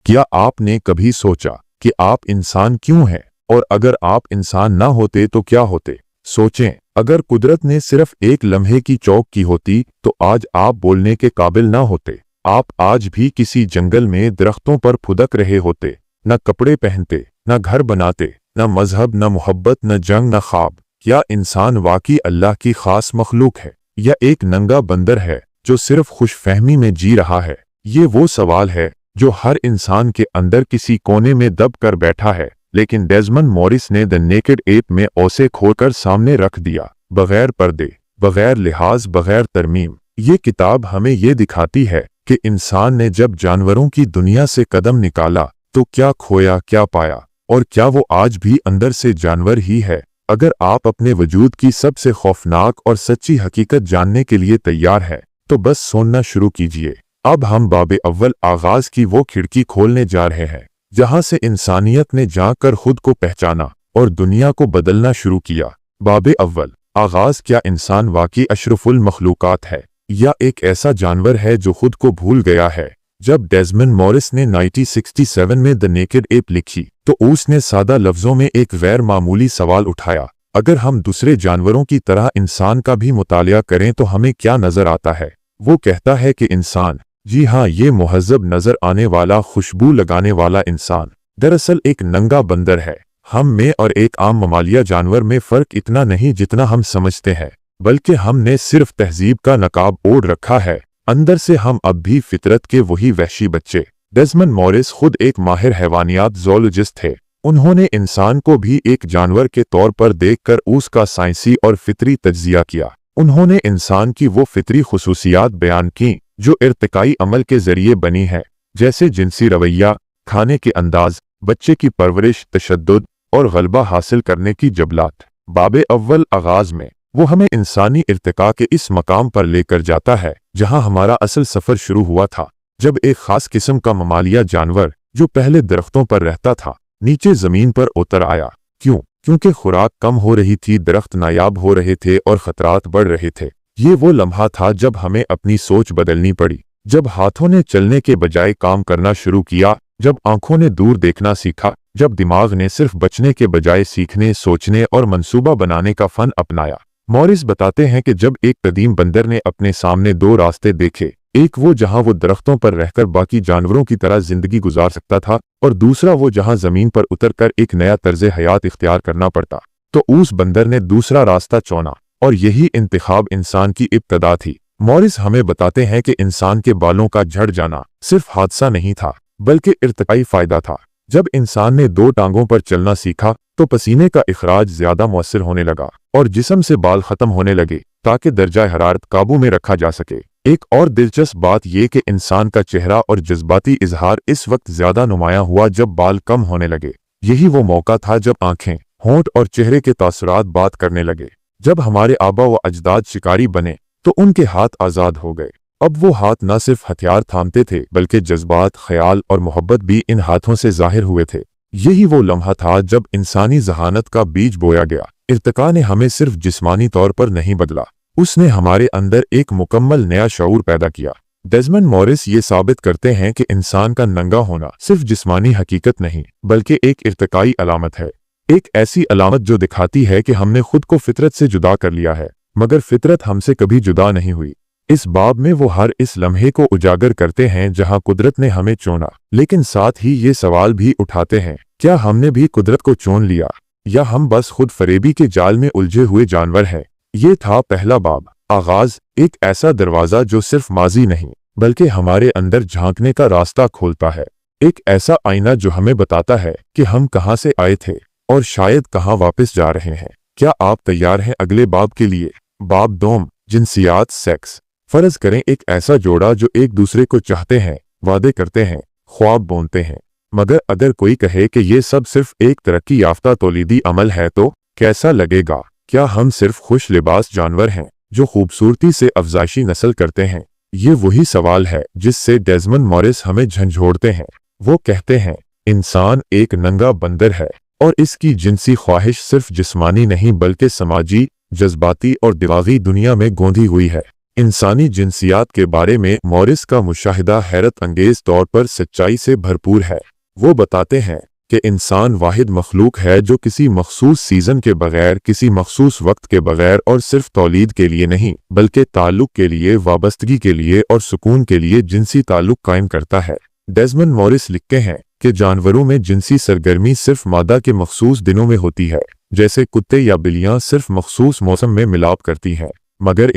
کیا آپ نے کبھی سوچا کہ آپ انسان کیوں ہیں اور اگر آپ انسان نہ ہوتے تو کیا ہوتے؟ سوچیں، اگر قدرت نے صرف ایک لمحے کی چوک کی ہوتی تو آج آپ بولنے کے قابل نہ ہوتے۔ آپ آج بھی کسی جنگل میں درختوں پر پھدک رہے ہوتے، نہ کپڑے پہنتے، نہ گھر بناتے، نہ مذہب، نہ محبت، نہ جنگ، نہ خواب۔ کیا انسان واقعی اللہ کی خاص مخلوق ہے یا ایک ننگا بندر ہے جو صرف خوش فہمی میں جی رہا ہے؟ یہ وہ سوال ہے جو ہر انسان کے اندر کسی کونے میں دب کر بیٹھا ہے، لیکن ڈیزمنڈ موریس نے دی نیکڈ ایپ میں اسے کھول کر سامنے رکھ دیا، بغیر پردے، بغیر لحاظ، بغیر ترمیم۔ یہ کتاب ہمیں یہ دکھاتی ہے کہ انسان نے جب جانوروں کی دنیا سے قدم نکالا تو کیا کھویا، کیا پایا، اور کیا وہ آج بھی اندر سے جانور ہی ہے۔ اگر آپ اپنے وجود کی سب سے خوفناک اور سچی حقیقت جاننے کے لیے تیار ہے تو بس سننا شروع کیجیے۔ اب ہم باب اول آغاز کی وہ کھڑکی کھولنے جا رہے ہیں جہاں سے انسانیت نے جا کر خود کو پہچانا اور دنیا کو بدلنا شروع کیا۔ باب اول آغاز۔ کیا انسان واقعی اشرف المخلوقات ہے یا ایک ایسا جانور ہے جو خود کو بھول گیا ہے؟ جب ڈیزمنڈ موریس نے 1967 میں دی نیکڈ ایپ لکھی تو اس نے سادہ لفظوں میں ایک غیر معمولی سوال اٹھایا: اگر ہم دوسرے جانوروں کی طرح انسان کا بھی مطالعہ کریں تو ہمیں کیا نظر آتا ہے؟ وہ کہتا ہے کہ انسان، جی ہاں، یہ مہذب نظر آنے والا، خوشبو لگانے والا انسان، دراصل ایک ننگا بندر ہے۔ ہم میں اور ایک عام ممالیہ جانور میں فرق اتنا نہیں جتنا ہم سمجھتے ہیں، بلکہ ہم نے صرف تہذیب کا نقاب اوڑھ رکھا ہے، اندر سے ہم اب بھی فطرت کے وہی وحشی بچے۔ ڈیزمنڈ موریس خود ایک ماہر حیوانیات زولوجسٹ تھے۔ انہوں نے انسان کو بھی ایک جانور کے طور پر دیکھ کر اس کا سائنسی اور فطری تجزیہ کیا۔ انہوں نے انسان کی وہ فطری خصوصیات بیان کی جو ارتقائی عمل کے ذریعے بنی ہے، جیسے جنسی رویہ، کھانے کے انداز، بچے کی پرورش، تشدد اور غلبہ حاصل کرنے کی جبلات۔ باب اول آغاز میں وہ ہمیں انسانی ارتقاء کے اس مقام پر لے کر جاتا ہے جہاں ہمارا اصل سفر شروع ہوا تھا، جب ایک خاص قسم کا ممالیہ جانور جو پہلے درختوں پر رہتا تھا نیچے زمین پر اتر آیا۔ کیوں؟ کیونکہ خوراک کم ہو رہی تھی، درخت نایاب ہو رہے تھے اور خطرات بڑھ رہے تھے۔ یہ وہ لمحہ تھا جب ہمیں اپنی سوچ بدلنی پڑی، جب ہاتھوں نے چلنے کے بجائے کام کرنا شروع کیا، جب آنکھوں نے دور دیکھنا سیکھا، جب دماغ نے صرف بچنے کے بجائے سیکھنے، سوچنے اور منصوبہ بنانے کا فن اپنایا۔ موریس بتاتے ہیں کہ جب ایک قدیم بندر نے اپنے سامنے دو راستے دیکھے، ایک وہ جہاں وہ درختوں پر رہ کر باقی جانوروں کی طرح زندگی گزار سکتا تھا اور دوسرا وہ جہاں زمین پر اتر کر ایک نیا طرز حیات اختیار کرنا پڑتا، تو اس بندر نے دوسرا راستہ چنا، اور یہی انتخاب انسان کی ابتدا تھی۔ موریس ہمیں بتاتے ہیں کہ انسان کے بالوں کا جھڑ جانا صرف حادثہ نہیں تھا بلکہ ارتقائی فائدہ تھا۔ جب انسان نے دو ٹانگوں پر چلنا سیکھا تو پسینے کا اخراج زیادہ مؤثر ہونے لگا اور جسم سے بال ختم ہونے لگے تاکہ درجہ حرارت قابو میں رکھا جا سکے۔ ایک اور دلچسپ بات یہ کہ انسان کا چہرہ اور جذباتی اظہار اس وقت زیادہ نمایاں ہوا جب بال کم ہونے لگے۔ یہی وہ موقع تھا جب آنکھیں، ہونٹ اور چہرے کے تاثرات بات کرنے لگے۔ جب ہمارے آبا و اجداد شکاری بنے تو ان کے ہاتھ آزاد ہو گئے۔ اب وہ ہاتھ نہ صرف ہتھیار تھامتے تھے بلکہ جذبات، خیال اور محبت بھی ان ہاتھوں سے ظاہر ہوئے تھے۔ یہی وہ لمحہ تھا جب انسانی ذہانت کا بیج بویا گیا۔ ارتقاء نے ہمیں صرف جسمانی طور پر نہیں بدلا، اس نے ہمارے اندر ایک مکمل نیا شعور پیدا کیا۔ ڈیزمنڈ موریس یہ ثابت کرتے ہیں کہ انسان کا ننگا ہونا صرف جسمانی حقیقت نہیں بلکہ ایک ارتقائی علامت ہے، ایک ایسی علامت جو دکھاتی ہے کہ ہم نے خود کو فطرت سے جدا کر لیا ہے، مگر فطرت ہم سے کبھی جدا نہیں ہوئی۔ اس باب میں وہ ہر اس لمحے کو اجاگر کرتے ہیں جہاں قدرت نے ہمیں چنا، لیکن ساتھ ہی یہ سوال بھی اٹھاتے ہیں: کیا ہم نے بھی قدرت کو چون لیا یا ہم بس خود فریبی کے جال میں الجھے ہوئے جانور ہیں؟ یہ تھا پہلا باب، آغاز، ایک ایسا دروازہ جو صرف ماضی نہیں بلکہ ہمارے اندر جھانکنے کا راستہ کھولتا ہے، ایک ایسا آئینہ جو ہمیں بتاتا ہے کہ ہم کہاں سے آئے تھے اور شاید کہاں واپس جا رہے ہیں۔ کیا آپ تیار ہیں اگلے باب کے لیے؟ باب دوم، جنسیات، سیکس۔ فرض کریں ایک ایسا جوڑا جو ایک دوسرے کو چاہتے ہیں، وعدے کرتے ہیں، خواب بونتے ہیں، مگر اگر کوئی کہے کہ یہ سب صرف ایک ترقی یافتہ تولیدی عمل ہے تو کیسا لگے گا؟ کیا ہم صرف خوش لباس جانور ہیں جو خوبصورتی سے افزائشی نسل کرتے ہیں؟ یہ وہی سوال ہے جس سے ڈیزمنڈ موریس ہمیں جھنجھوڑتے ہیں۔ وہ کہتے ہیں انسان ایک ننگا بندر ہے اور اس کی جنسی خواہش صرف جسمانی نہیں بلکہ سماجی، جذباتی اور دماغی دنیا میں گوندھی ہوئی ہے۔ इंसानी जिनसियात के बारे में मॉरिस का मुशाहिदा हैरत अंगेज तौर पर सच्चाई से भरपूर है। वो बताते हैं कि इंसान वाहिद मखलूक है जो किसी मखसूस सीज़न के बगैर, किसी मखसूस वक्त के बगैर और सिर्फ तौलीद के लिए नहीं बल्कि ताल्लुक के लिए, वाबस्तगी के लिए और सुकून के लिए जिनसी ताल्लुक कायम करता है। डेज़मंड मॉरिस लिखते हैं कि जानवरों में जिनसी सरगर्मी सिर्फ मादा के मखसूस दिनों में होती है, जैसे कुत्ते या बिल्लियां सिर्फ मखसूस मौसम में मिलाप करती हैं, मगर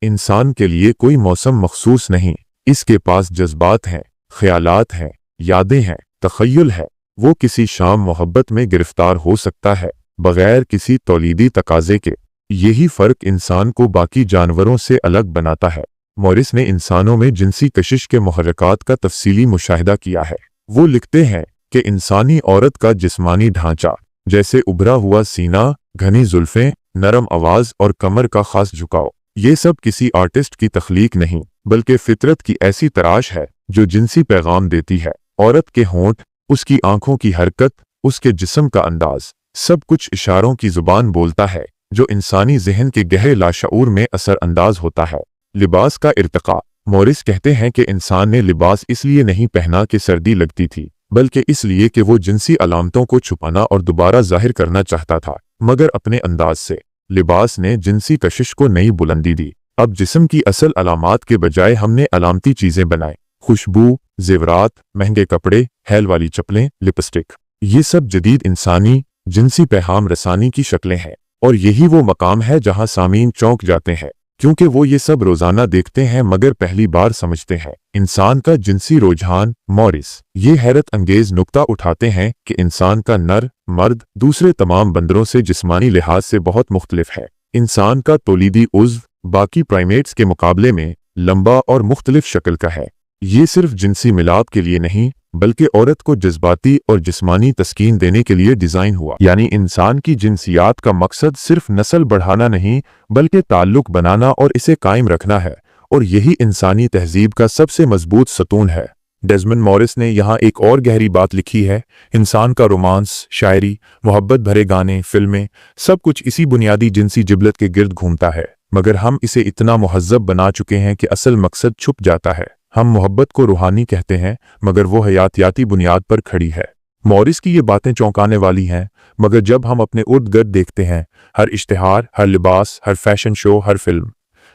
इंसान के लिए कोई मौसम मखसूस नहीं। इसके पास जज्बात हैं, ख्यालात हैं, यादें हैं, तख़य्युल है। वो किसी शाम मोहब्बत में गिरफ्तार हो सकता है बगैर किसी तौलीदी तकाजे के। यही फ़र्क इंसान को बाकी जानवरों से अलग बनाता है। मॉरिस ने इंसानों में जिनसी कशिश के मुहर्रकात का तफसीली मुशाहिदा किया है। वो लिखते हैं कि इंसानी औरत का जिस्मानी ढांचा, जैसे उभरा हुआ सीना, घनी जुल्फें, नरम आवाज़ और कमर का खास झुकाव, ये सब किसी आर्टिस्ट की तख्लीक नहीं बल्कि फितरत की ऐसी तराश है जो जिनसी पैगाम देती है। औरत के होंठ, उसकी आंखों की हरकत, उसके जिस्म का अंदाज, सब कुछ इशारों की जुबान बोलता है जो इंसानी जहन के गहरे लाशऊर में असर अंदाज होता है। लिबास का इर्तिका। मॉरिस कहते हैं कि इंसान ने लिबास इसलिए नहीं पहना कि सर्दी लगती थी, बल्कि इसलिए कि वो जिनसी अलामतों को छुपाना और दोबारा जाहिर करना चाहता था, मगर अपने अंदाज से। लिबास ने जिनसी कशिश को नई बुलंदी दी। अब जिस्म की असल अलामात के बजाय हमने अलामती चीजें बनाई, खुशबू, जेवरात, महंगे कपड़े, हैल वाली चप्पलें, लिपस्टिक। ये सब जदीद इंसानी जिनसी पैगाम रसानी की शक्लें हैं, और यही वो मकाम है जहां सामीन चौंक जाते हैं, क्योंकि वो ये सब रोजाना देखते हैं मगर पहली बार समझते हैं। इंसान का जिनसी रुझान। मॉरिस ये हैरत अंगेज नुक्ता उठाते हैं कि इंसान का नर मर्द दूसरे तमाम बंदरों से जिस्मानी लिहाज से बहुत मुख्तलिफ है। इंसान का तौलीदी उज़्व बाकी प्राइमेट्स के मुकाबले में लंबा और मुख्तलिफ शक्ल का है। ये सिर्फ जिनसी मिलाप के लिए नहीं बल्कि औरत को जज्बाती और जिस्मानी तस्कीन देने के लिए डिज़ाइन हुआ। यानी इंसान की जिनसियात का मकसद सिर्फ नस्ल बढ़ाना नहीं बल्कि ताल्लुक बनाना और इसे कायम रखना है, और यही इंसानी तहजीब का सबसे मजबूत सतून है। डेज़मंड मॉरिस ने यहाँ एक और गहरी बात लिखी है। इंसान का रोमांस, शायरी, मोहब्बत भरे गाने, फिल्में, सब कुछ इसी बुनियादी जिनसी जिबलत के गिर्द घूमता है, मगर हम इसे इतना मुहज़्ज़ब बना चुके हैं कि असल मकसद छुप जाता है। हम मोहब्बत को रूहानी कहते हैं मगर वो हयातियाती बुनियाद पर खड़ी है। मॉरिस की ये बातें चौंकाने वाली हैं, मगर जब हम अपने इर्द गिर्द देखते हैं, हर इश्तिहार, हर लिबास, हर फैशन शो, हर फिल्म,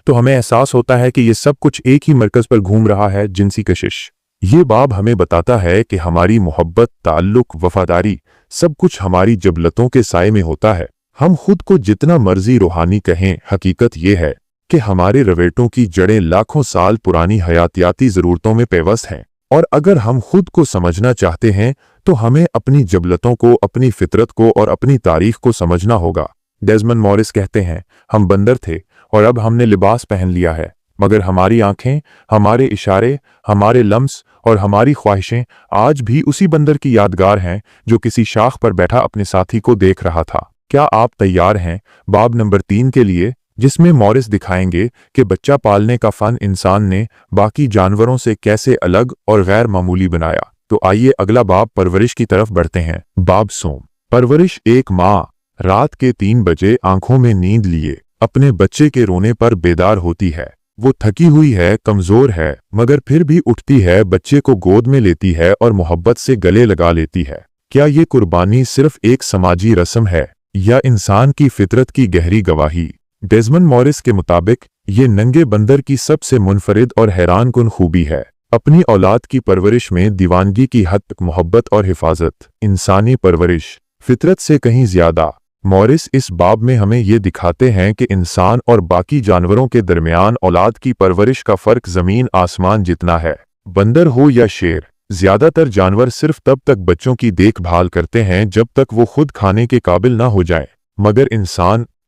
तो हमें एहसास होता है कि ये सब कुछ एक ही मरकज़ पर घूम रहा है, जिनसी कशिश। ये बाब हमें बताता है कि हमारी मोहब्बत, ताल्लुक, वफादारी, सब कुछ हमारी जबलतों के साए में होता है। हम खुद को जितना मर्जी रूहानी कहें, हकीकत ये है कि हमारे रवेटों की जड़ें लाखों साल पुरानी हयातियाती ज़रूरतों में पेवस्त हैं, और अगर हम खुद को समझना चाहते हैं तो हमें अपनी जबलतों को, अपनी फितरत को और अपनी तारीख को समझना होगा। डेज़मंड मॉरिस कहते हैं, हम बंदर थे और अब हमने लिबास पहन लिया है, मगर हमारी आंखें, हमारे इशारे, हमारे लम्स और हमारी ख्वाहिशें आज भी उसी बंदर की यादगार हैं जो किसी शाख पर बैठा अपने साथी को देख रहा था। क्या आप तैयार हैं बाब नंबर 3 के लिए, जिसमें मॉरिस दिखाएंगे कि बच्चा पालने का फन इंसान ने बाकी जानवरों से कैसे अलग और गैर मामूली बनाया। तो आइए अगला बाब परवरिश की तरफ बढ़ते हैं। बाब सोम। परवरिश। एक माँ रात के 3 बजे आंखों में नींद लिए अपने बच्चे के रोने पर बेदार होती है। वो थकी हुई है, कमजोर है, मगर फिर भी उठती है, बच्चे को गोद में लेती है और मोहब्बत से गले लगा लेती है। क्या ये कुर्बानी सिर्फ एक समाजी रस्म है या इंसान की फितरत की गहरी गवाही? डेज़मंड मॉरिस के मुताबिक ये नंगे बंदर की सबसे मुनफरिद और हैरानकुन खूबी है। अपनी औलाद की परवरिश में दीवानगी की हद तक मोहब्बत और हिफाजत। इंसानी परवरिश फितरत से कहीं ज्यादा। मॉरिस इस बाब में हमें ये दिखाते हैं कि इंसान और बाकी जानवरों के दरमियान औलाद की परवरिश का फर्क जमीन आसमान जितना है। बंदर हो या शेर, ज्यादातर जानवर सिर्फ तब तक बच्चों की देखभाल करते हैं जब तक वो खुद खाने के काबिल ना हो जाएं, मगर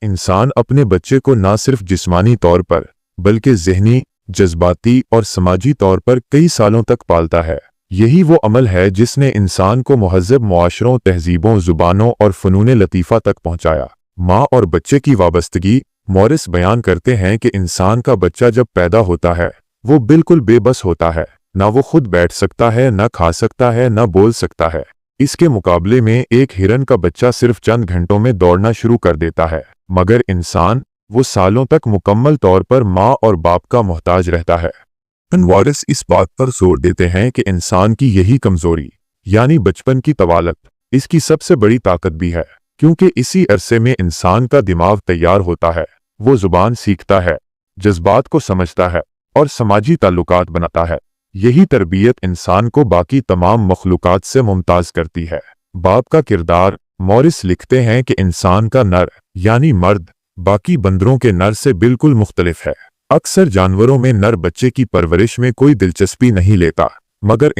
इंसान अपने बच्चे को ना सिर्फ जिस्मानी तौर पर बल्कि ज़हनी, जज्बाती और समाजी तौर पर कई सालों तक पालता है। यही वो अमल है जिसने इंसान को मुहज़्ज़ब मुआशरों, तहजीबों, ज़ुबानों और फ़नून लतीफ़ा तक पहुँचाया। माँ और बच्चे की वाबस्तगी। मॉरिस बयान करते हैं कि इंसान का बच्चा जब पैदा होता है वो बिल्कुल बेबस होता है। ना वो खुद बैठ सकता है, ना खा सकता है, ना बोल सकता है। इसके मुकाबले में एक हिरन का बच्चा सिर्फ चंद घंटों में दौड़ना शुरू कर देता है, मगर وہ سالوں تک مکمل طور پر ماں اور باپ کا محتاج رہتا ہے۔ مورس اس بات پر زور دیتے ہیں کہ انسان کی یہی کمزوری یعنی بچپن کی طوالت اس کی سب سے بڑی طاقت بھی ہے، کیونکہ اسی عرصے میں انسان کا دماغ تیار ہوتا ہے، وہ زبان سیکھتا ہے، جذبات کو سمجھتا ہے اور سماجی تعلقات بناتا ہے۔ یہی تربیت انسان کو باقی تمام مخلوقات سے ممتاز کرتی ہے۔ باپ کا کردار، مورس لکھتے ہیں کہ انسان کا نر یعنی مرد باقی بندروں کے نر سے بالکل مختلف ہے۔ اکثر جانوروں میں نر بچے کی پرورش میں کوئی دلچسپی نہیں لیتا، مگر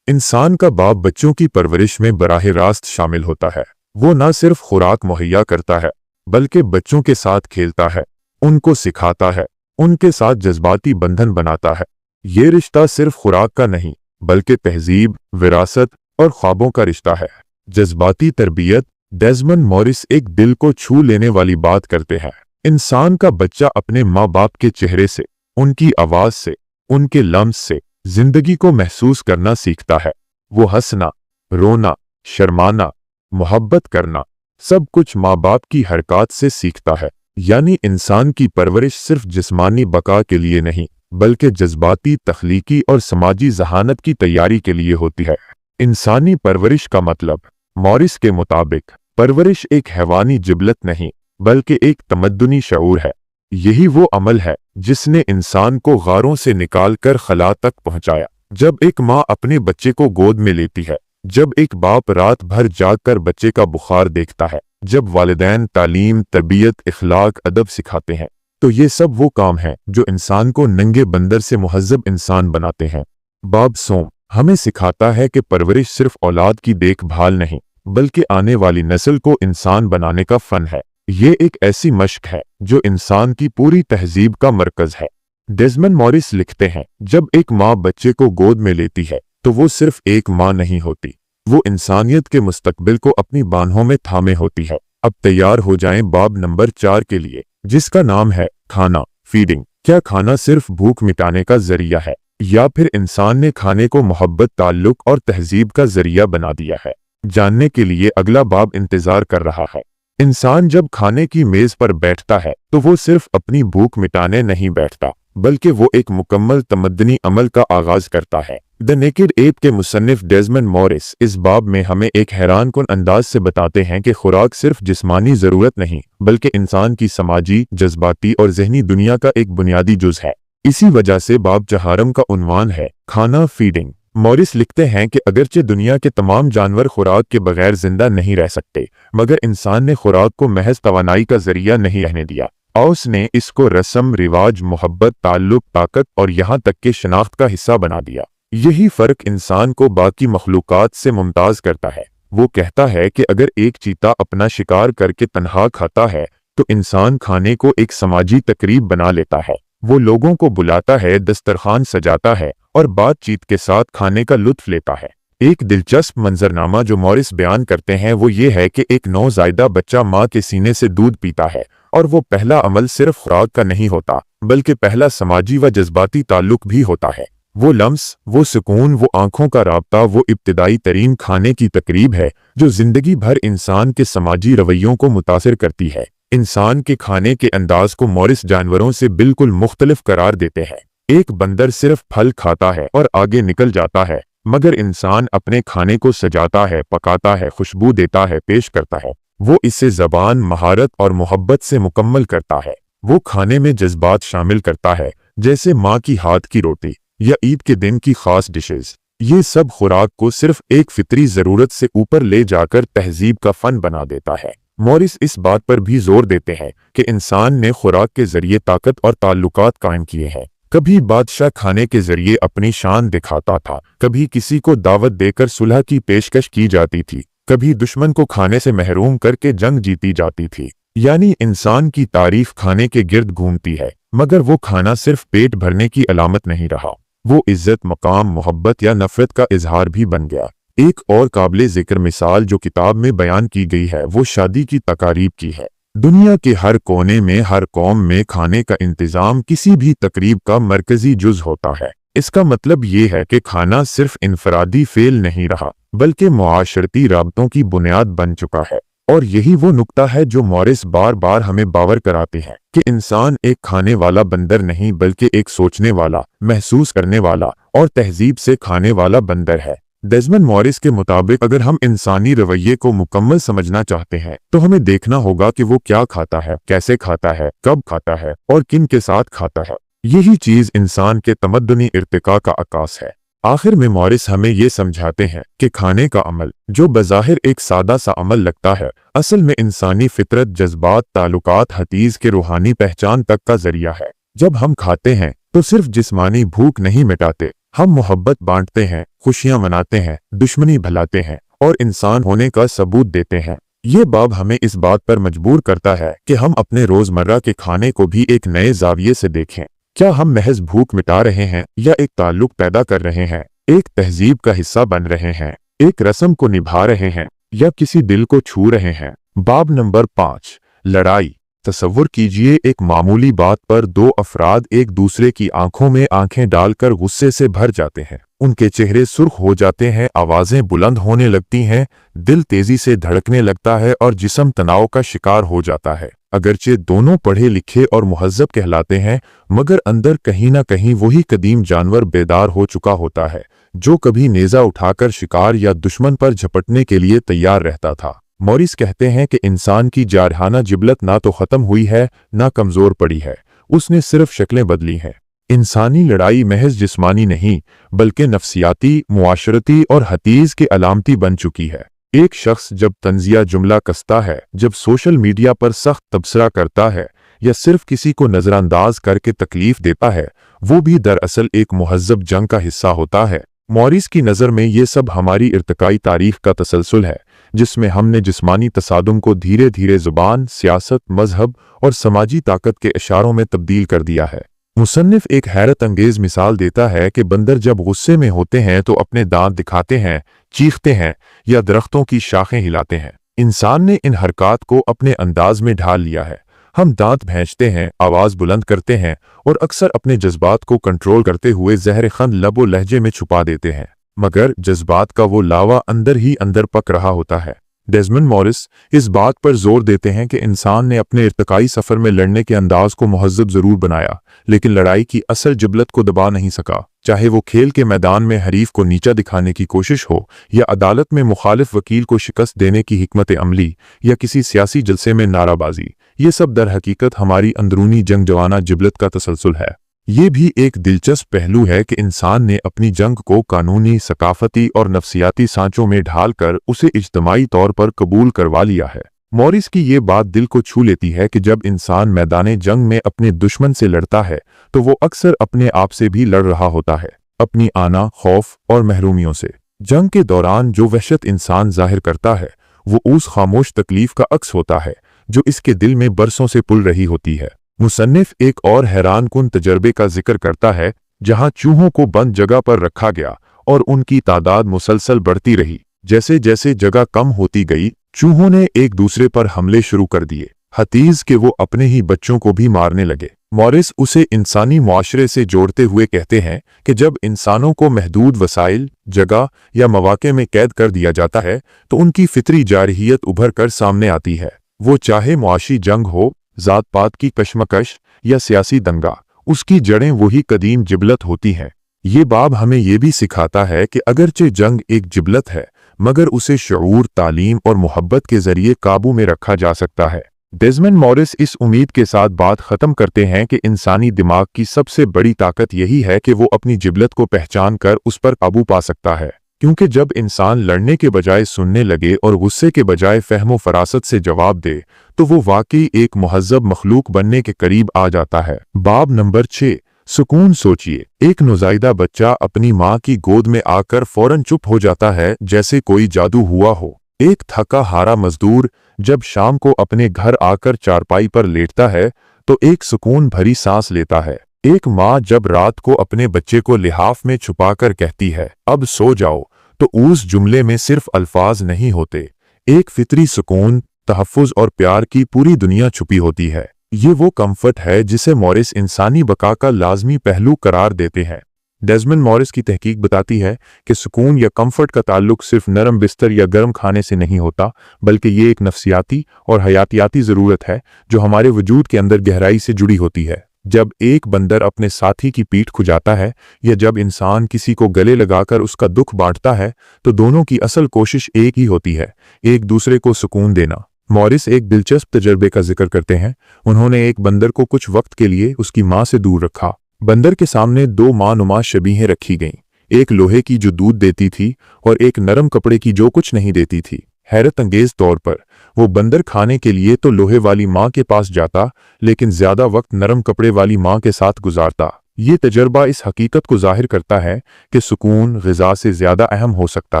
انسان کا باپ بچوں کی پرورش میں براہ راست شامل ہوتا ہے۔ وہ نہ صرف خوراک مہیا کرتا ہے بلکہ بچوں کے ساتھ کھیلتا ہے، ان کو سکھاتا ہے، ان کے ساتھ جذباتی بندھن بناتا ہے۔ یہ رشتہ صرف خوراک کا نہیں بلکہ تہذیب، وراثت اور خوابوں کا رشتہ ہے۔ جذباتی تربیت، ڈیزمنڈ مورس ایک دل کو چھو لینے والی بات کرتے ہیں۔ انسان کا بچہ اپنے ماں باپ کے چہرے سے، ان کی آواز سے، ان کے لمس سے زندگی کو محسوس کرنا سیکھتا ہے۔ وہ ہنسنا، رونا، شرمانا، محبت کرنا، سب کچھ ماں باپ کی حرکات سے سیکھتا ہے۔ یعنی انسان کی پرورش صرف جسمانی بقا کے لیے نہیں بلکہ جذباتی، تخلیقی اور سماجی ذہانت کی تیاری کے لیے ہوتی ہے۔ انسانی پرورش کا مطلب، مورس کے مطابق، پرورش ایک حیوانی جبلت نہیں بلکہ ایک تمدنی شعور ہے۔ یہی وہ عمل ہے جس نے انسان کو غاروں سے نکال کر خلا تک پہنچایا۔ جب ایک ماں اپنے بچے کو گود میں لیتی ہے، جب ایک باپ رات بھر جاگ کر بچے کا بخار دیکھتا ہے، جب والدین تعلیم، تربیت، اخلاق، ادب سکھاتے ہیں، تو یہ سب وہ کام ہیں جو انسان کو ننگے بندر سے مہذب انسان بناتے ہیں۔ باب سوم ہمیں سکھاتا ہے کہ پرورش صرف اولاد کی دیکھ بھال نہیں بلکہ آنے والی نسل کو انسان بنانے کا فن ہے۔ یہ ایک ایسی مشق ہے جو انسان کی پوری تہذیب کا مرکز ہے۔ ڈیزمنڈ مورس لکھتے ہیں، جب ایک ماں بچے کو گود میں لیتی ہے تو وہ صرف ایک ماں نہیں ہوتی، وہ انسانیت کے مستقبل کو اپنی بانہوں میں تھامے ہوتی ہے۔ اب تیار ہو جائیں باب نمبر 4 کے لیے، جس کا نام ہے کھانا، فیڈنگ۔ کیا کھانا صرف بھوک مٹانے کا ذریعہ ہے یا پھر انسان نے کھانے کو محبت، تعلق اور تہذیب کا ذریعہ بنا دیا ہے؟ جاننے کے لیے اگلا باب انتظار کر رہا ہے۔ انسان جب کھانے کی میز پر بیٹھتا ہے تو وہ صرف اپنی بھوک مٹانے نہیں بیٹھتا بلکہ وہ ایک مکمل تمدنی عمل کا آغاز کرتا ہے۔ دی نیکڈ ایپ کے مصنف ڈیزمنڈ مورس اس باب میں ہمیں ایک حیران کن انداز سے بتاتے ہیں کہ خوراک صرف جسمانی ضرورت نہیں بلکہ انسان کی سماجی، جذباتی اور ذہنی دنیا کا ایک بنیادی جز ہے۔ اسی وجہ سے باب چہارم کا عنوان ہے کھانا، فیڈنگ۔ مورس لکھتے ہیں کہ اگرچہ دنیا کے تمام جانور خوراک کے بغیر زندہ نہیں رہ سکتے، مگر انسان نے خوراک کو محض توانائی کا ذریعہ نہیں رہنے دیا۔ اس نے اس کو رسم، رواج، محبت، تعلق، طاقت اور یہاں تک کہ شناخت کا حصہ بنا دیا۔ یہی فرق انسان کو باقی مخلوقات سے ممتاز کرتا ہے۔ وہ کہتا ہے کہ اگر ایک چیتا اپنا شکار کر کے تنہا کھاتا ہے تو انسان کھانے کو ایک سماجی تقریب بنا لیتا ہے۔ وہ لوگوں کو بلاتا ہے، دسترخوان سجاتا ہے اور بات چیت کے ساتھ کھانے کا لطف لیتا ہے۔ ایک دلچسپ منظرنامہ جو مورس بیان کرتے ہیں وہ یہ ہے کہ ایک نوزائیدہ بچہ ماں کے سینے سے دودھ پیتا ہے اور وہ پہلا عمل صرف خوراک کا نہیں ہوتا بلکہ پہلا سماجی و جذباتی تعلق بھی ہوتا ہے۔ وہ لمس، وہ سکون، وہ آنکھوں کا رابطہ، وہ ابتدائی ترین کھانے کی تقریب ہے جو زندگی بھر انسان کے سماجی رویوں کو متاثر کرتی ہے۔ انسان کے کھانے کے انداز کو مورس جانوروں سے بالکل مختلف قرار دیتے ہیں۔ ایک بندر صرف پھل کھاتا ہے اور آگے نکل جاتا ہے، مگر انسان اپنے کھانے کو سجاتا ہے، پکاتا ہے، خوشبو دیتا ہے، پیش کرتا ہے۔ وہ اسے زبان، مہارت اور محبت سے مکمل کرتا ہے۔ وہ کھانے میں جذبات شامل کرتا ہے، جیسے ماں کی ہاتھ کی روٹی یا عید کے دن کی خاص ڈشز۔ یہ سب خوراک کو صرف ایک فطری ضرورت سے اوپر لے جا کر تہذیب کا فن بنا دیتا ہے۔ مورس اس بات پر بھی زور دیتے ہیں کہ انسان نے خوراک کے ذریعے طاقت اور تعلقات قائم کیے ہیں۔ کبھی بادشاہ کھانے کے ذریعے اپنی شان دکھاتا تھا، کبھی کسی کو دعوت دے کر صلح کی پیشکش کی جاتی تھی، کبھی دشمن کو کھانے سے محروم کر کے جنگ جیتی جاتی تھی۔ یعنی انسان کی تاریخ کھانے کے گرد گھومتی ہے، مگر وہ کھانا صرف پیٹ بھرنے کی علامت نہیں رہا، وہ عزت، مقام، محبت یا نفرت کا اظہار بھی بن گیا۔ ایک اور قابل ذکر مثال جو کتاب میں بیان کی گئی ہے وہ شادی کی تقاریب کی ہے۔ دنیا کے ہر کونے میں، ہر قوم میں کھانے کا انتظام کسی بھی تقریب کا مرکزی جز ہوتا ہے۔ اس کا مطلب یہ ہے کہ کھانا صرف انفرادی فعل نہیں رہا بلکہ معاشرتی رابطوں کی بنیاد بن چکا ہے۔ और यही वो नुक्ता है जो मॉरिस बार बार हमें बावर कराते हैं कि इंसान एक खाने वाला बंदर नहीं बल्कि एक सोचने वाला, महसूस करने वाला और तहजीब से खाने वाला बंदर है। डेज़मंड मॉरिस के मुताबिक अगर हम इंसानी रवैये को मुकम्मल समझना चाहते हैं तो हमें देखना होगा कि वो क्या खाता है, कैसे खाता है, कब खाता है और किन के साथ खाता है। यही चीज इंसान के तमद्दुनी इर्तिका का अक्कास है। आखिर में मॉरिस हमें ये समझाते हैं कि खाने का अमल, जो बज़ाहिर एक सादा सा अमल लगता है, असल में इंसानी फितरत, जज्बात, ताल्लुकात, हतीज के रूहानी पहचान तक का जरिया है। जब हम खाते हैं तो सिर्फ जिस्मानी भूख नहीं मिटाते, हम मोहब्बत बांटते हैं, खुशियां मनाते हैं, दुश्मनी भुलाते हैं और इंसान होने का सबूत देते हैं। ये बाब हमें इस बात पर मजबूर करता है कि हम अपने रोजमर्रा के खाने को भी एक नए जाविये से देखें। क्या हम महज भूख मिटा रहे हैं या एक ताल्लुक पैदा कर रहे हैं, एक तहजीब का हिस्सा बन रहे हैं, एक रस्म को निभा रहे हैं या किसी दिल को छू रहे हैं। बाब नंबर 5, लड़ाई। तसव्वुर कीजिए, एक मामूली बात पर दो अफराद एक दूसरे की आंखों में आंखें डालकर गुस्से से भर जाते हैं। उनके चेहरे सुर्ख हो जाते हैं, आवाजें बुलंद होने लगती हैं, दिल तेजी से धड़कने लगता है और जिस्म तनाव का शिकार हो जाता है। अगरचे दोनों पढ़े लिखे और मुहज्जब कहलाते हैं, मगर अंदर कहीं ना कहीं वही कदीम जानवर बेदार हो चुका होता है जो कभी नेजा उठाकर शिकार या दुश्मन पर झपटने के लिए तैयार रहता था। मॉरिस कहते हैं कि इंसान की जारहाना जिबलत ना तो खत्म हुई है ना कमजोर पड़ी है, उसने सिर्फ शक्लें बदली हैं। इंसानी लड़ाई महज जिस्मानी नहीं बल्कि नफ्सियाती, मुआशरती और हतीज के अलामती बन चुकी है। एक शख्स जब तंजिया जुमला कसता है, जब सोशल मीडिया पर सख्त तबसरा करता है या सिर्फ किसी को नजरअंदाज करके तकलीफ देता है, वो भी दरअसल एक मुहज्जब जंग का हिस्सा होता है। मॉरिस की नज़र में ये सब हमारी इर्तिकाई तारीख का तसलसल है, जिसमें हमने जिस्मानी तसादुम को धीरे धीरे जुबान, सियासत, मजहब और समाजी ताकत के इशारों में तब्दील कर दिया है। मुसन्निफ एक हैरत अंगेज मिसाल देता है कि बंदर जब गुस्से में होते हैं तो अपने दांत दिखाते हैं, चीखते हैं या दरख्तों की शाखें हिलाते हैं। इंसान ने इन हरकत को अपने अंदाज में ढाल लिया है। हम दांत भैंचते हैं, आवाज बुलंद करते हैं और अक्सर अपने जज्बात को कंट्रोल करते हुए ज़हर खंद लबो लहजे में छुपा देते हैं, मगर जज्बात का वो लावा अंदर ही अंदर पक रहा होता है। डेज़मंड मॉरिस इस बात पर जोर देते हैं कि इंसान ने अपने इर्तिकाई सफर में लड़ने के अंदाज को मुहज्जब जरूर बनाया, लेकिन लड़ाई की असल जिबलत को दबा नहीं सका। चाहे वो खेल के मैदान में हरीफ को नीचा दिखाने की कोशिश हो, या अदालत में मुखालिफ वकील को शिकस्त देने की हिकमत अमली, या किसी सियासी जलसे में नाराबाजी, ये सब दर हकीकत हमारी अंदरूनी जंग जवाना जिबलत का तसलसल है। ये भी एक दिलचस्प पहलू है कि इंसान ने अपनी जंग को कानूनी, सकाफती और नफ्सियाती सांचों में ढालकर उसे इज्तमाई तौर पर कबूल करवा लिया है। मॉरिस की ये बात दिल को छू लेती है कि जब इंसान मैदान जंग में अपने दुश्मन से लड़ता है तो वो अक्सर अपने आप से भी लड़ रहा होता है, अपनी आना, खौफ और महरूमियों से। जंग के दौरान जो वहशत इंसान जाहिर करता है वो उस खामोश तकलीफ का अक्स होता है जो इसके दिल में बरसों से पुल रही होती है। मुसन्निफ एक और हैरान कुन तजर्बे का जिक्र करता है, जहां चूहों को बंद जगह पर रखा गया और उनकी तादाद मुसलसल बढ़ती रही। जैसे जैसे जगह कम होती गई, चूहों ने एक दूसरे पर हमले शुरू कर दिए, हतीज के वो अपने ही बच्चों को भी मारने लगे। मॉरिस उसे इंसानी मुआशरे से जोड़ते हुए कहते हैं कि जब इंसानों को महदूद वसाइल, जगह या मौके में कैद कर दिया जाता है तो उनकी फितरी जारहियत उभर कर सामने आती है। वो चाहे मुआशी जंग हो, जात पात की कशमकश या सियासी दंगा, उसकी जड़ें वही कदीम जिबलत होती हैं। ये बाब हमें ये भी सिखाता है कि अगरचे जंग एक जिबलत है, मगर उसे शऊर, तालीम और मोहब्बत के जरिए काबू में रखा जा सकता है। डेज़मंड मॉरिस इस उम्मीद के साथ बात खत्म करते हैं कि इंसानी दिमाग की सबसे बड़ी ताकत यही है कि वो अपनी जिबलत को पहचान कर उस पर काबू पा सकता है, क्योंकि जब इंसान लड़ने के बजाय सुनने लगे और गुस्से के बजाय फहमो फरासत से जवाब दे तो वो वाकई एक मुहज्जब मखलूक बनने के करीब आ जाता है। बाब नंबर 6, सुकून। सोचिए, एक नौज़ायदा बच्चा अपनी माँ की गोद में आकर फौरन चुप हो जाता है जैसे कोई जादू हुआ हो। एक थका हारा मजदूर जब शाम को अपने घर आकर चारपाई पर लेटता है तो एक सुकून भरी सांस लेता है। एक माँ जब रात को अपने बच्चे को लिहाफ में छुपाकर कहती है, अब सो जाओ, तो उस जुमले में सिर्फ अल्फाज नहीं होते, एक फितरी सुकून, तहफ़्फ़ुज़ और प्यार की पूरी दुनिया छुपी होती है। ये वो कंफर्ट है जिसे मॉरिस इंसानी बका का लाजमी पहलू करार देते हैं। डेज़मंड मॉरिस की तहकीक बताती है कि सुकून या कंफर्ट का ताल्लुक सिर्फ नरम बिस्तर या गर्म खाने से नहीं होता, बल्कि ये एक नफ्सियाती और हयातियाती ज़रूरत है जो हमारे वजूद के अंदर गहराई से जुड़ी होती है। जब एक बंदर अपने साथी की पीठ खुजाता है या जब इंसान किसी को गले लगाकर उसका दुख बांटता है, तो दोनों की असल कोशिश एक ही होती है, एक दूसरे को सुकून देना। मॉरिस एक दिलचस्प तजर्बे का जिक्र करते हैं। उन्होंने एक बंदर को कुछ वक्त के लिए उसकी माँ से दूर रखा। बंदर के सामने दो माँ नुमा शबीहें रखी गईं, एक लोहे की जो दूध देती थी और एक नरम कपड़े की जो कुछ नहीं देती थी। हैरत अंगेज तौर पर वो बंदर खाने के लिए तो लोहे वाली माँ के पास जाता, लेकिन ज्यादा वक्त नरम कपड़े वाली माँ के साथ गुजारता। ये तजर्बा इस हकीकत को जाहिर करता है कि सुकून ग़िज़ा से ज्यादा अहम हो सकता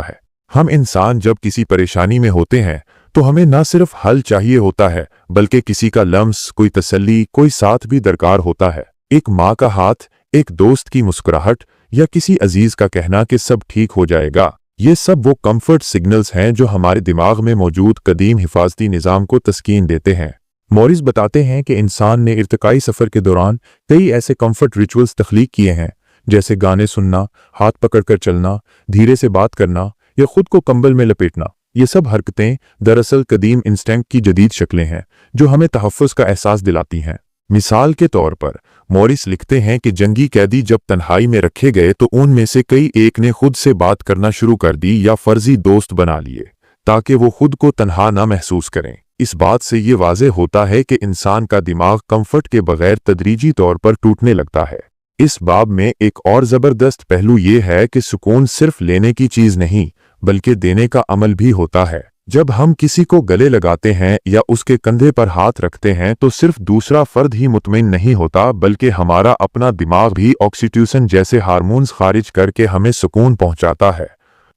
है। हम इंसान जब किसी परेशानी में होते हैं तो हमें न सिर्फ हल चाहिए होता है, बल्कि किसी का लम्स, कोई तसल्ली, कोई साथ भी दरकार होता है। एक माँ का हाथ, एक दोस्त की मुस्कुराहट या किसी अजीज का कहना कि सब ठीक हो जाएगा, ये सब वो कंफर्ट सिग्नल्स हैं जो हमारे दिमाग में मौजूद कदीम हिफाजती निज़ाम को तस्कीन देते हैं। मॉरिस बताते हैं कि इंसान ने इर्तिकाई सफ़र के दौरान कई ऐसे कंफर्ट रिचुअल्स तख्लीक किए हैं, जैसे गाने सुनना, हाथ पकड़कर चलना, धीरे से बात करना या खुद को कंबल में लपेटना। ये सब हरकतें दरअसल कदीम इंस्टिंक्ट की जदीद शक्लें हैं जो हमें तहफ़्फ़ुज़ का एहसास दिलाती हैं। मिसाल के तौर पर मॉरिस लिखते हैं कि जंगी कैदी जब तन्हाई में रखे गए तो उनमें से कई एक ने खुद से बात करना शुरू कर दी या फर्जी दोस्त बना लिए ताकि वो खुद को तन्हा ना महसूस करें। इस बात से ये वाज़ेह होता है कि इंसान का दिमाग कंफर्ट के बगैर तदरीजी तौर पर टूटने लगता है। इस बाब में एक और ज़बरदस्त पहलू ये है कि सुकून सिर्फ लेने की चीज़ नहीं, बल्कि देने का अमल भी होता है। जब हम किसी को गले लगाते हैं या उसके कंधे पर हाथ रखते हैं तो सिर्फ दूसरा फर्द ही मुतमईन नहीं होता, बल्कि हमारा अपना दिमाग भी ऑक्सीटोसिन जैसे हार्मोन्स खारिज करके हमें सुकून पहुंचाता है।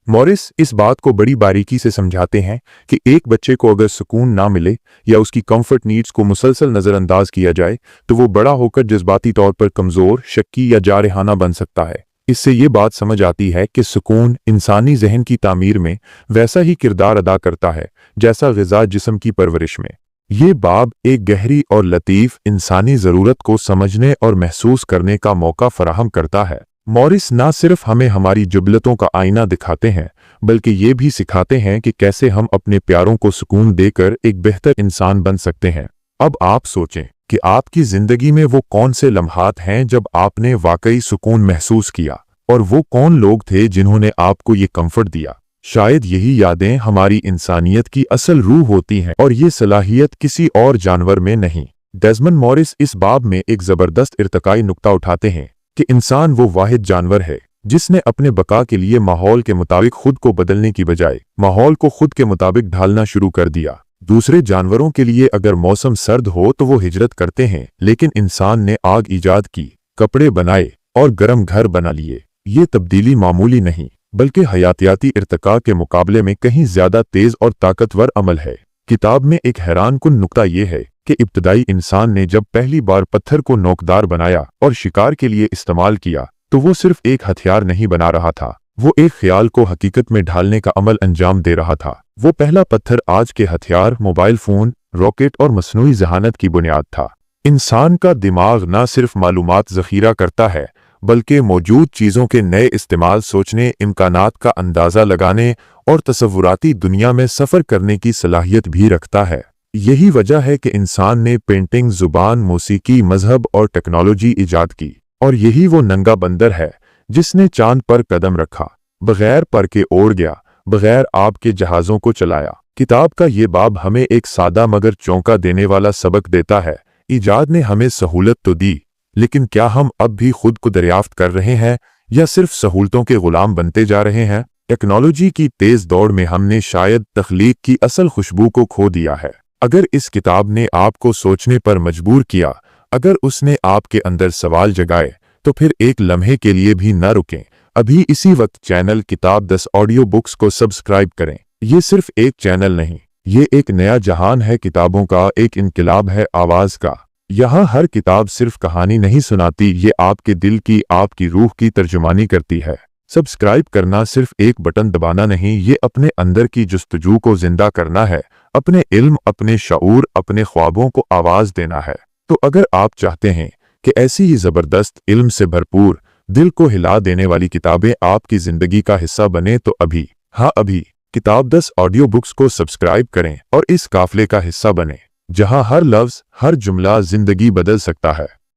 मॉरिस इस बात को बड़ी बारीकी से समझाते हैं कि एक बच्चे को अगर सुकून ना मिले या उसकी कंफर्ट नीड्स को मुसलसल नज़रअंदाज किया जाए तो वो बड़ा होकर जज्बाती तौर पर कमज़ोर, शक्की या जारहाना बन सकता है। इससे ये बात समझ आती है कि सुकून इंसानी जहन की तामीर में वैसा ही किरदार अदा करता है जैसा ग़िज़ा जिस्म की परवरिश में। ये बाब एक गहरी और लतीफ़ इंसानी ज़रूरत को समझने और महसूस करने का मौका फराहम करता है। मॉरिस ना सिर्फ हमें हमारी जुबलतों का आईना दिखाते हैं, बल्कि ये भी सिखाते हैं कि कैसे हम अपने प्यारों को सुकून देकर एक बेहतर इंसान बन सकते हैं। अब आप सोचें कि आपकी जिंदगी में वो कौन से लम्हात हैं जब आपने वाकई सुकून महसूस किया, और वो कौन लोग थे जिन्होंने आपको ये कंफर्ट दिया। शायद यही यादें हमारी इंसानियत की असल रूह होती हैं और ये सलाहियत किसी और जानवर में नहीं। डेज़मंड मॉरिस इस बाब में एक ज़बरदस्त इर्तिकाई नुक्ता उठाते हैं कि इंसान वो वाहिद जानवर है जिसने अपने बका के लिए माहौल के मुताबिक खुद को बदलने की बजाय माहौल को खुद के मुताबिक ढालना शुरू कर दिया। दूसरे जानवरों के लिए अगर मौसम सर्द हो तो वो हिजरत करते हैं, लेकिन इंसान ने आग ईजाद की, कपड़े बनाए और गर्म घर बना लिए। ये तब्दीली मामूली नहीं, बल्कि हयातियाती इर्तिका के मुकाबले में कहीं ज्यादा तेज और ताकतवर अमल है। किताब में एक हैरानकुन नुक्ता यह है कि इब्तदाई इंसान ने जब पहली बार पत्थर को नोकदार बनाया और शिकार के लिए इस्तेमाल किया तो वो सिर्फ एक हथियार नहीं बना रहा था, वो एक ख्याल को हकीकत में ढालने का अमल अंजाम दे रहा था। वो पहला पत्थर आज के हथियार, मोबाइल फोन, रॉकेट और मसनूई जहानत की बुनियाद था। इंसान का दिमाग न सिर्फ मालूमात ज़ख़ीरा करता है, बल्कि मौजूद चीज़ों के नए इस्तेमाल सोचने, इम्कानात का अंदाज़ा लगाने और तसव्वुराती दुनिया में सफ़र करने की सलाहियत भी रखता है। यही वजह है कि इंसान ने पेंटिंग, ज़ुबान, मौसीकी, मजहब और टेक्नोलॉजी ईजाद की, और यही वो नंगा बंदर है जिसने चांद पर कदम रखा, बगैर पर के ओढ़ गया, बगैर आब के जहाज़ों को चलाया। किताब का ये बाब हमें एक सादा मगर चौंका देने वाला सबक देता है। ईजाद ने हमें सहूलत तो दी, लेकिन क्या हम अब भी खुद को दरियाफ्त कर रहे हैं या सिर्फ सहूलतों के गुलाम बनते जा रहे हैं? टेक्नोलॉजी की तेज दौड़ में हमने शायद तख्लीक की असल खुशबू को खो दिया है। अगर इस किताब ने आपको सोचने पर मजबूर किया, अगर उसने आपके अंदर सवाल जगाए, तो फिर एक लम्हे के लिए भी न रुकें। अभी इसी वक्त चैनल किताब 10 ऑडियो बुक्स को सब्सक्राइब करें। ये सिर्फ एक चैनल नहीं, ये एक नया जहान है किताबों का, एक इनकलाब है आवाज का। यहाँ हर किताब सिर्फ कहानी नहीं सुनाती, ये आपके दिल की, आपकी रूह की तर्जुमानी करती है। सब्सक्राइब करना सिर्फ एक बटन दबाना नहीं, ये अपने अंदर की जुस्तजू को जिंदा करना है, अपने इल्म, अपने शऊर, अपने ख्वाबों को आवाज देना है। तो अगर आप चाहते हैं कि ऐसी ही जबरदस्त इल्म से भरपूर, दिल को हिला देने वाली किताबें आपकी जिंदगी का हिस्सा बने तो अभी किताब 10 ऑडियो बुक्स को सब्सक्राइब करें और इस काफिले का हिस्सा बने जहां हर लफ्ज हर जुमला जिंदगी बदल सकता है।